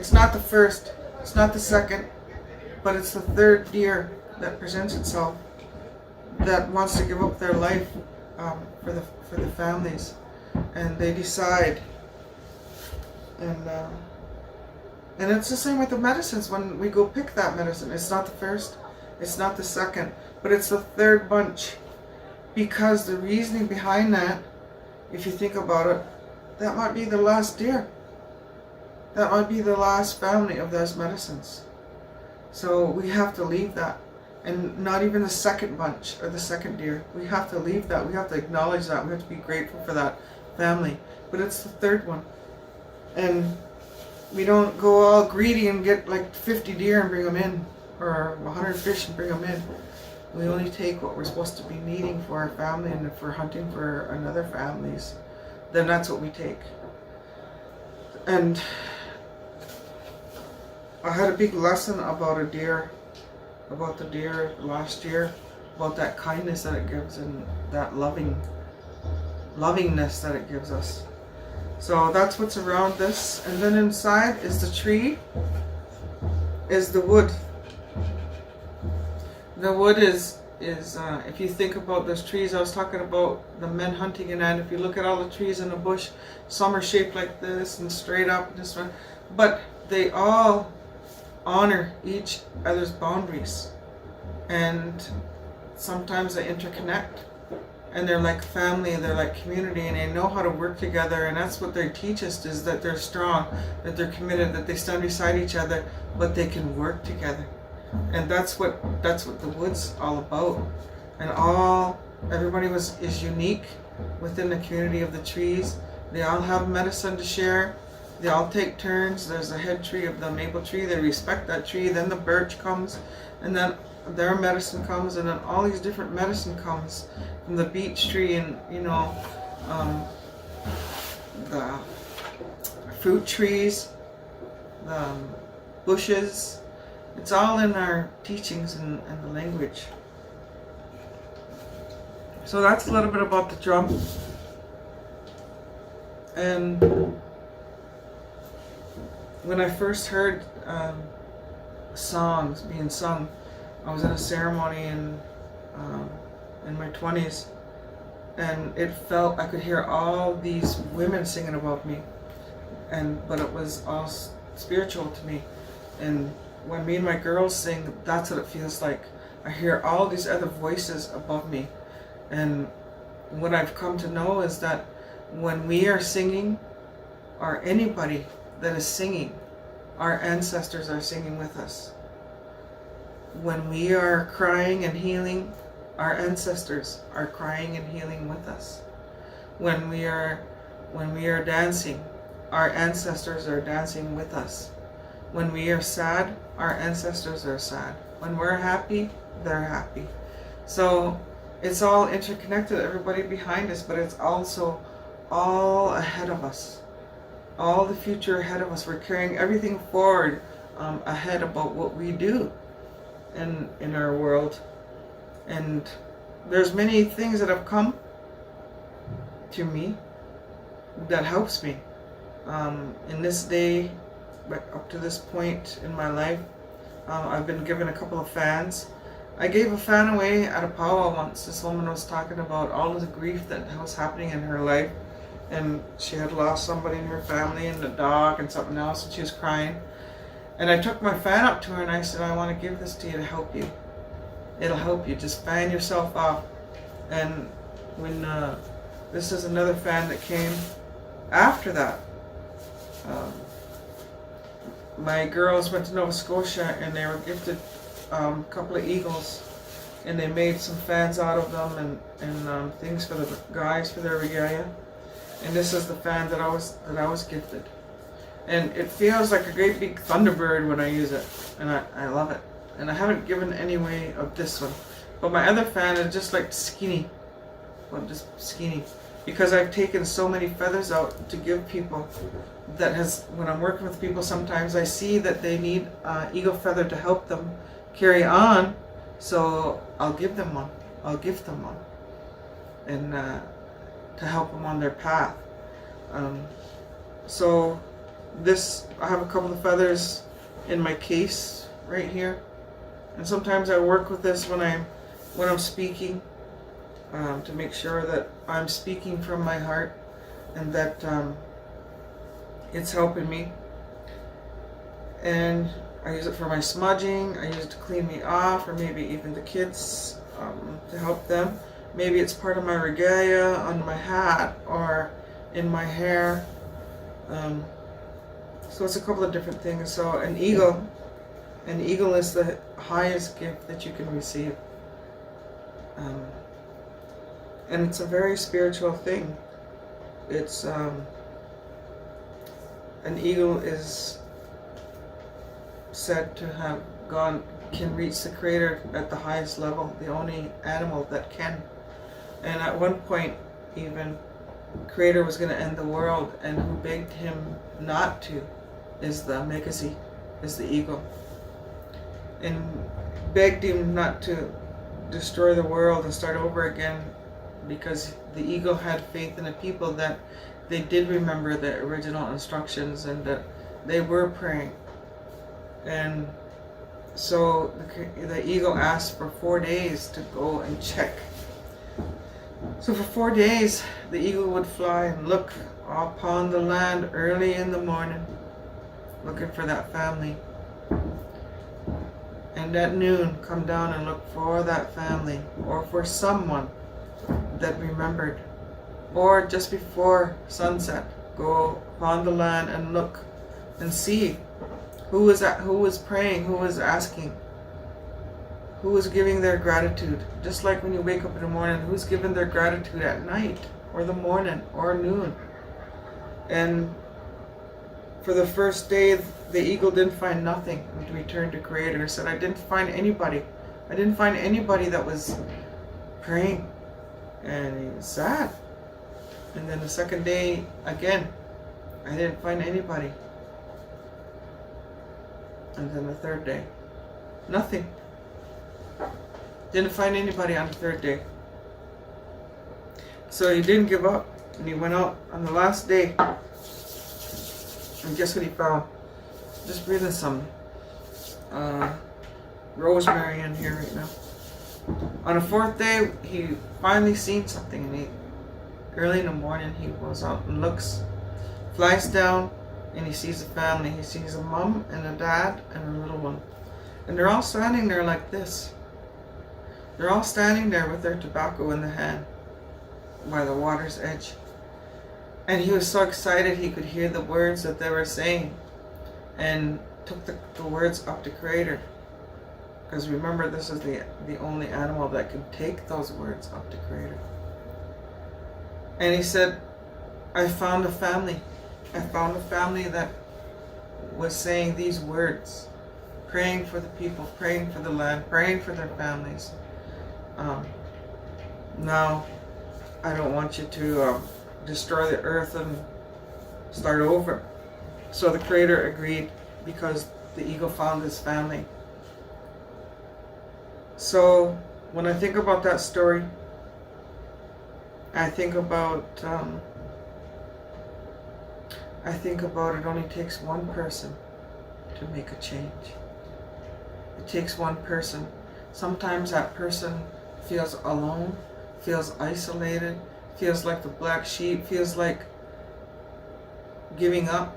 It's not the first, it's not the second, but it's the third deer that presents itself, that wants to give up their life for the families, and they decide. And it's the same with the medicines. When we go pick that medicine, it's not the first, it's not the second, but it's the third bunch, because the reasoning behind that, if you think about it, that might be the last deer. That might be the last family of those medicines. So we have to leave that. And not even the second bunch or the second deer. We have to leave that. We have to acknowledge that. We have to be grateful for that family. But it's the third one. And we don't go all greedy and get like 50 deer and bring them in, or 100 fish and bring them in. We only take what we're supposed to be needing for our family, and if we're hunting for another families, then that's what we take. And I had a big lesson about the deer last year, about that kindness that it gives and that lovingness that it gives us. So that's what's around this. And then inside is the tree, is the wood. The wood is if you think about those trees, I was talking about the men hunting, and if you look at all the trees in the bush, some are shaped like this and straight up and this one, but they all honor each other's boundaries, and sometimes they interconnect, and they're like family, they're like community, and they know how to work together. And that's what they teach us, is that they're strong, that they're committed, that they stand beside each other, but they can work together. And that's what the wood's all about. And everybody is unique within the community of the trees. They all have medicine to share. They all take turns. There's a head tree of the maple tree. They respect that tree. Then the birch comes, and then their medicine comes, and then all these different medicine comes from the beech tree, and the fruit trees, the bushes. It's all in our teachings and the language. So that's a little bit about the drum. And when I first heard songs being sung, I was in a ceremony in my 20s, and it felt, I could hear all these women singing above me, but it was all spiritual to me. And when me and my girls sing, that's what it feels like. I hear all these other voices above me. And what I've come to know is that when we are singing, or anybody that is singing, our ancestors are singing with us. When we are crying and healing, our ancestors are crying and healing with us. When we are dancing, our ancestors are dancing with us. When we are sad, our ancestors are sad. When we're happy, they're happy. So it's all interconnected, everybody behind us, but it's also all ahead of us. All the future ahead of us. We're carrying everything forward ahead about what we do in our world. And there's many things that have come to me that helps me. In this day, up to this point in my life, I've been given a couple of fans. I gave a fan away at a powwow once. This woman was talking about all of the grief that was happening in her life, and she had lost somebody in her family, and a dog and something else, and she was crying. And I took my fan up to her and I said, I want to give this to you to help you. It'll help you. Just fan yourself off. And when this is another fan that came after that. My girls went to Nova Scotia and they were gifted a couple of eagles, and they made some fans out of them and things for the guys for their regalia. And this is the fan that I was gifted, and it feels like a great big thunderbird when I use it, and I love it. And I haven't given any way of this one, but my other fan is just like skinny, because I've taken so many feathers out to give people. When I'm working with people, sometimes I see that they need eagle feather to help them carry on, so I'll give them one. I'll gift them one, and to help them on their path. So I have a couple of feathers in my case right here, and sometimes I work with this when I'm speaking, to make sure that I'm speaking from my heart and that it's helping me. And I use it for my smudging, I use it to clean me off, or maybe even the kids, to help them. Maybe it's part of my regalia on my hat or in my hair. So it's a couple of different things. So an eagle is the highest gift that you can receive. And it's a very spiritual thing. It's an eagle is said to have can reach the Creator at the highest level, the only animal that can. And at one point, even, Creator was going to end the world, and who begged him not to is the Megasi, is the eagle, and begged him not to destroy the world and start over again, because the eagle had faith in the people that they did remember the original instructions and that they were praying. And so the eagle asked for 4 days to go and check. So for 4 days, the eagle would fly and look upon the land early in the morning, looking for that family. And at noon, come down and look for that family, or for someone that remembered. Or just before sunset, go upon the land and look and see who was praying, who was asking, who was giving their gratitude. Just like when you wake up in the morning, who's giving their gratitude at night, or the morning, or noon. And for the first day, the eagle didn't find nothing and returned to Creator. He said, I didn't find anybody. I didn't find anybody that was praying. And he was sad. And then the second day, again, I didn't find anybody. And then the third day, nothing. Didn't find anybody on the third day. So he didn't give up, and he went out on the last day. And guess what he found? Just breathing some rosemary in here right now. On the fourth day, he finally seen something, and early in the morning, he goes out and looks, flies down, and he sees a family. He sees a mom and a dad and a little one. And they're all standing there like this. They're all standing there with their tobacco in the hand by the water's edge. And he was so excited he could hear the words that they were saying, and took the words up to Creator. Because remember, this is the only animal that can take those words up to Creator. And he said, I found a family. I found a family that was saying these words, praying for the people, praying for the land, praying for their families. Now, I don't want you to destroy the earth and start over. So the Creator agreed, because the eagle found his family. So when I think about that story, I think about it only takes one person to make a change. It takes one person. Sometimes that person feels alone, feels isolated, feels like the black sheep, feels like giving up,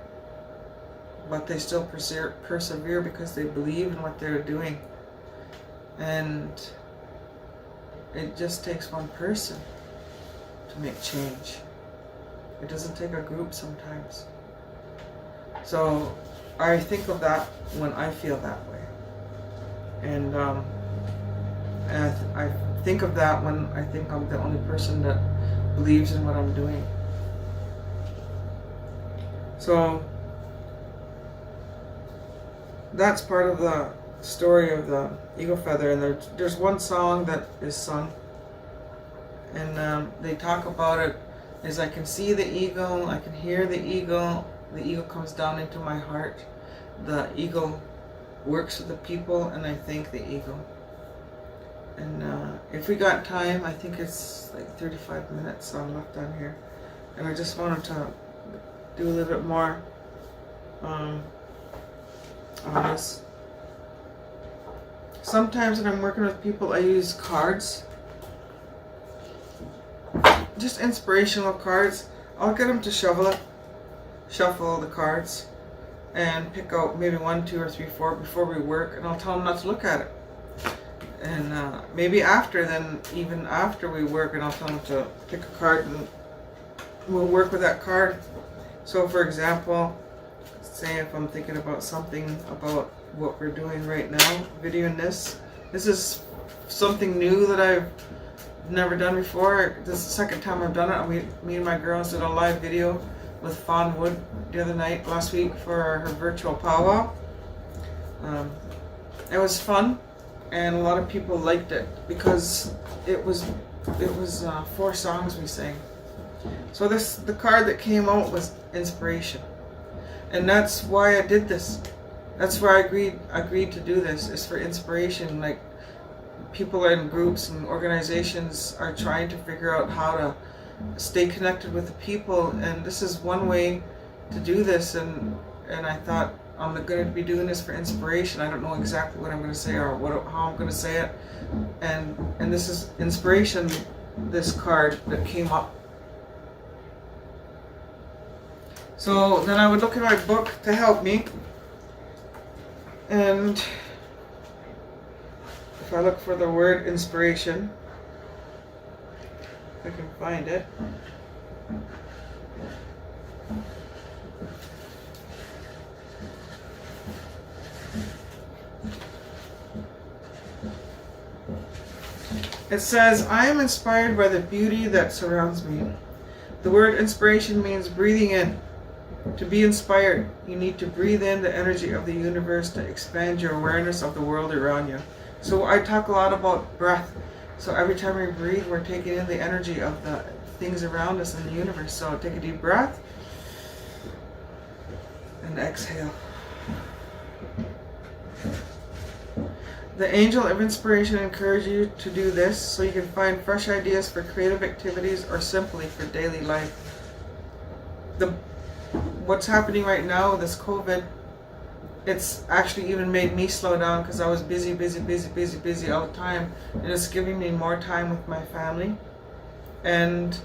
but they still persevere because they believe in what they're doing. And it just takes one person to make change. It doesn't take a group sometimes. So I think of that when I feel that way. And I think of that when I think I'm the only person that believes in what I'm doing. So that's part of the story of the eagle feather. And there's one song that is sung, and they talk about it as I can see the eagle, I can hear the eagle comes down into my heart. The eagle works with the people, and I thank the eagle. And if we got time, I think it's like 35 minutes left on here, and I just wanted to do a little bit more on this. Sometimes when I'm working with people, I use cards. Just inspirational cards. I'll get them to shuffle the cards, and pick out maybe 1, 2, or 3, 4 before we work, and I'll tell them not to look at it. And maybe even after we work, and I'll tell them to pick a card and we'll work with that card. So for example, say if I'm thinking about something about what we're doing right now, videoing this. This is something new that I've never done before. This is the second time I've done it. Me and my girls did a live video with Fawn Wood the other night, last week, for her virtual powwow. It was fun, and a lot of people liked it because it was 4 songs we sang. So the card that came out was inspiration, and that's why I did this. That's why I agreed to do this, is for inspiration. Like, people in groups and organizations are trying to figure out how to stay connected with the people, and this is one way to do this. And I thought, I'm going to be doing this for inspiration. I don't know exactly what I'm going to say or how I'm going to say it, and this is inspiration. This card that came up. So then I would look at my book to help me, and if I look for the word inspiration, if I can find it. It says, I am inspired by the beauty that surrounds me. The word inspiration means breathing in. To be inspired, you need to breathe in the energy of the universe to expand your awareness of the world around you. So I talk a lot about breath. So every time we breathe, we're taking in the energy of the things around us in the universe. So take a deep breath and exhale. The angel of inspiration encourages you to do this so you can find fresh ideas for creative activities or simply for daily life. What's happening right now with this COVID, it's actually even made me slow down because I was busy all the time, and it's giving me more time with my family and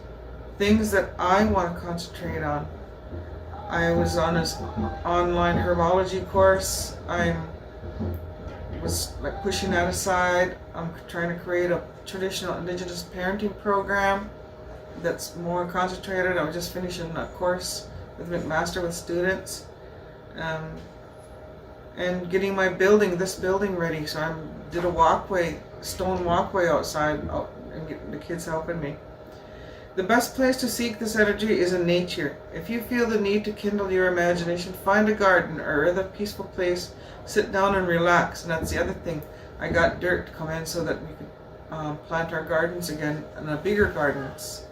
things that I want to concentrate on. I was on this online herbology course. I was like pushing that aside. I'm trying to create a traditional indigenous parenting program that's more concentrated. I was just finishing a course with McMaster with students, and getting this building ready. So I did a stone walkway outside, and get the kids helping me. The best place to seek this energy is in nature. If you feel the need to kindle your imagination, find a garden or other peaceful place, sit down and relax. And that's the other thing. I got dirt to come in so that we could plant our gardens again, and bigger gardens.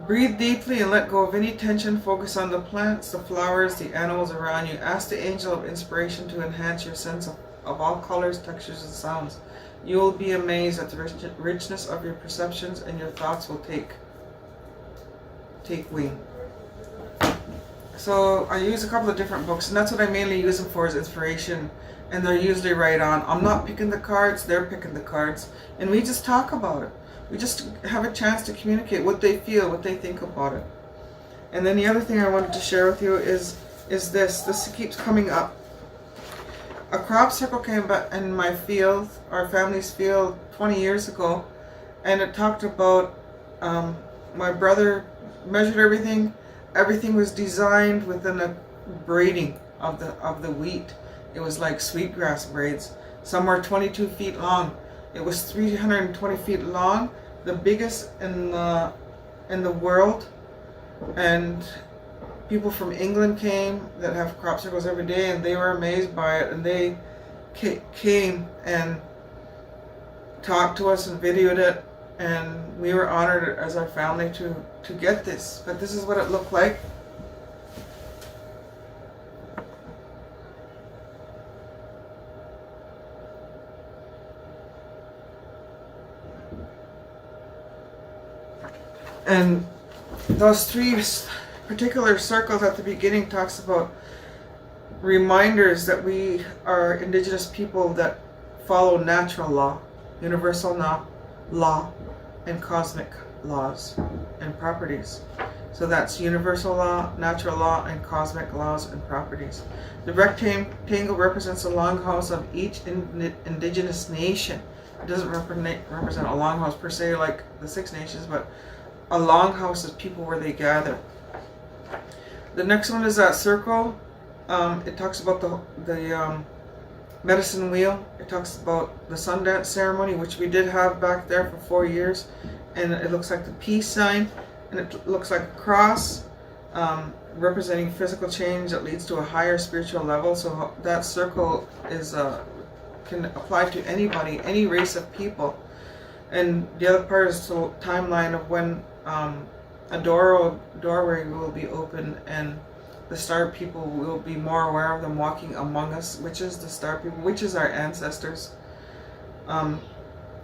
Breathe deeply and let go of any tension. Focus on the plants, the flowers, the animals around you. Ask the angel of inspiration to enhance your sense of all colors, textures, and sounds. You will be amazed at the richness of your perceptions, and your thoughts will take wing. So I use a couple of different books, and that's what I mainly use them for, is inspiration. And they're usually right on. I'm not picking the cards, they're picking the cards. And we just talk about it. We just have a chance to communicate what they feel, what they think about it. And then the other thing I wanted to share with you is this. This keeps coming up. A crop circle came back in my field, our family's field, 20 years ago, and it talked about my brother measured everything. Everything was designed within a braiding of the wheat. It was like sweetgrass braids. Some were 22 feet long. It was 320 feet long, the biggest in the world. And people from England came that have crop circles every day, and they were amazed by it. And they came and talked to us and videoed it, and we were honored as our family to get this. But this is what it looked like. And those three particular circle at the beginning talks about reminders that we are indigenous people that follow natural law, universal law, and cosmic laws and properties. So that's universal law, natural law, and cosmic laws and properties. The rectangle represents the longhouse of each indigenous nation. It doesn't represent a longhouse per se like the Six Nations, but a longhouse is people where they gather. The next one is that circle. It talks about the medicine wheel. It talks about the Sundance ceremony, which we did have back there for 4 years, and it looks like the peace sign, and it looks like a cross representing physical change that leads to a higher spiritual level. So that circle is can apply to anybody, any race of people. And the other part is the timeline of when a doorway will be open and the star people will be more aware of them walking among us, which is the star people, which is our ancestors. And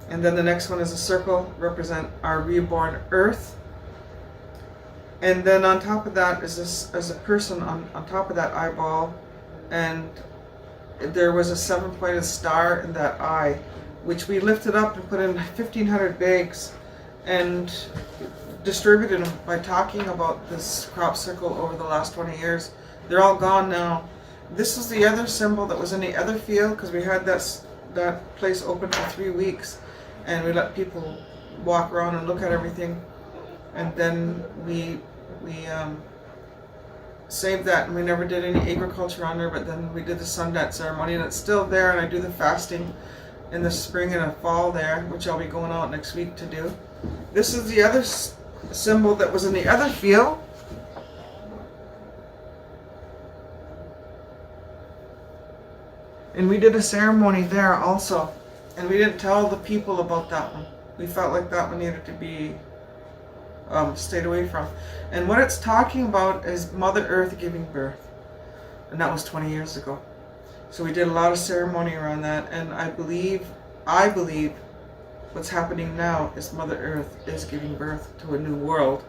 then the next one is a circle, represent our reborn earth. And then on top of that is this, as a person on top of that eyeball, and there was a 7-pointed star in that eye, which we lifted up and put in 1,500 bags and distributed them by talking about this crop circle over the last 20 years. They're all gone now. This is the other symbol that was in the other field, because we had that place open for 3 weeks, and we let people walk around and look at everything, and then we saved that, and we never did any agriculture on there. But then we did the Sundance ceremony, and it's still there, and I do the fasting in the spring and the fall there, which I'll be going out next week to do. This is the other symbol that was in the other field. And we did a ceremony there also, and we didn't tell the people about that one. We felt like that one needed to be stayed away from. And what it's talking about is Mother Earth giving birth, and that was 20 years ago. So we did a lot of ceremony around that, and I believe what's happening now is Mother Earth is giving birth to a new world,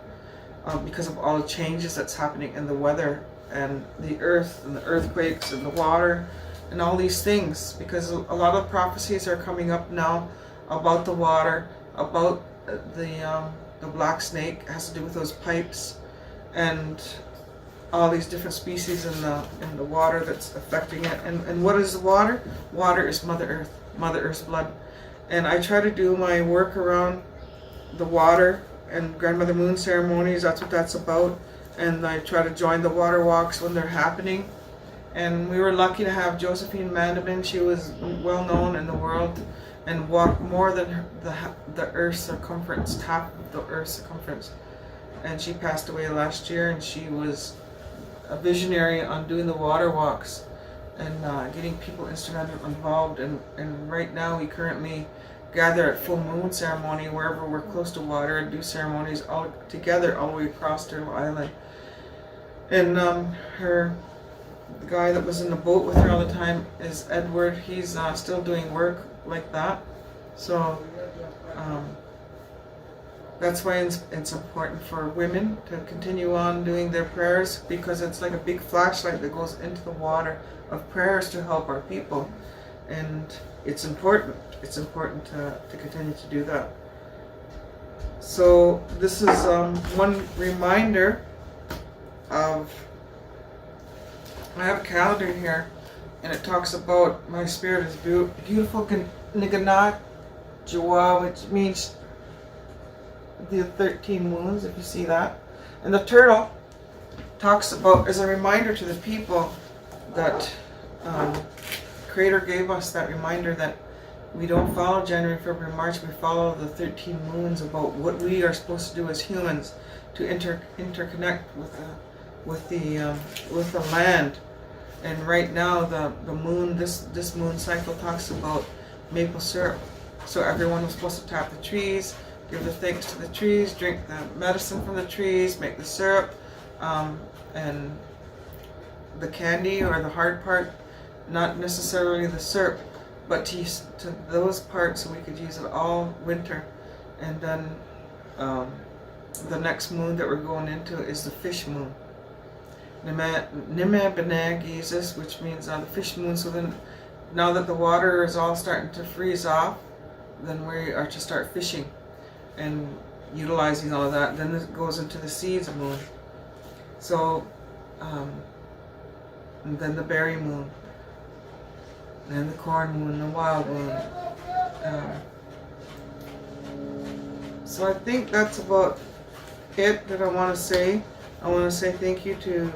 because of all the changes that's happening in the weather and the earth and the earthquakes and the water and all these things, because a lot of prophecies are coming up now about the water, about the black snake. It has to do with those pipes and all these different species in the water that's affecting it. And what is the water? Water is Mother Earth, Mother Earth's blood. And I try to do my work around the water and Grandmother Moon ceremonies. That's what that's about. And I try to join the water walks when they're happening. And we were lucky to have Josephine Mandelman. She was well known in the world and walked more than the Earth's circumference, half of the Earth's circumference. And she passed away last year, and she was a visionary on doing the water walks and getting people involved. And right now we currently gather at full moon ceremony wherever we're close to water and do ceremonies all together all the way across Turtle Island. And the guy that was in the boat with her all the time is Edward. He's still doing work like that. So that's why it's important for women to continue on doing their prayers, because it's like a big flashlight that goes into the water of prayers to help our people. And it's important. It's important to continue to do that. So this is one reminder of, I have a calendar here, and it talks about my spirit is beautiful Niganat Jawa, which means the 13 moons, if you see that. And the turtle talks about, as a reminder to the people that Creator gave us that reminder that we don't follow January, February, March. We follow the 13 moons, about what we are supposed to do as humans to interconnect with the land. And right now the moon, this moon cycle talks about maple syrup. So everyone was supposed to tap the trees, give the thanks to the trees, drink the medicine from the trees, make the syrup, and the candy or the hard part, not necessarily the syrup, but to those parts so we could use it all winter. And then the next moon that we're going into is the fish moon. Nime Bene Jesus, which means the fish moon. So then, now that the water is all starting to freeze off, then we are to start fishing and utilizing all of that. Then it goes into the seeds moon. So, and then the berry moon, and then the corn moon, the wild moon. So I think that's about it that I want to say. I want to say thank you to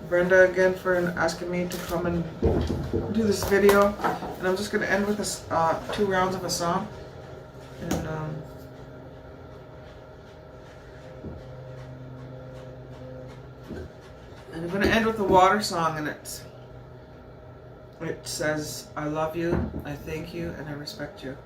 Brenda again for asking me to come and do this video. And I'm just going to end with 2 rounds of a song. And I'm going to end with a water song, and it says, I love you, I thank you, and I respect you.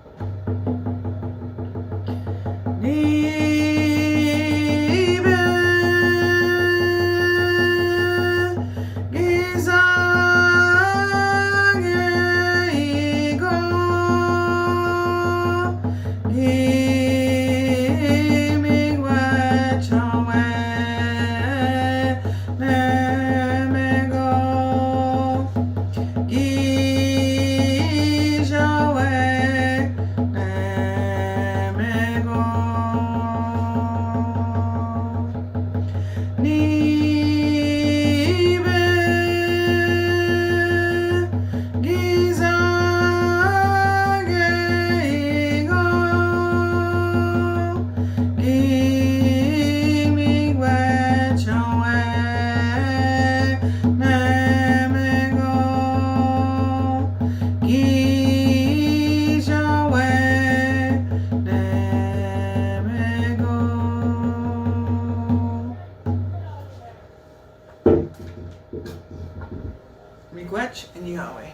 Miigwech and Yahweh.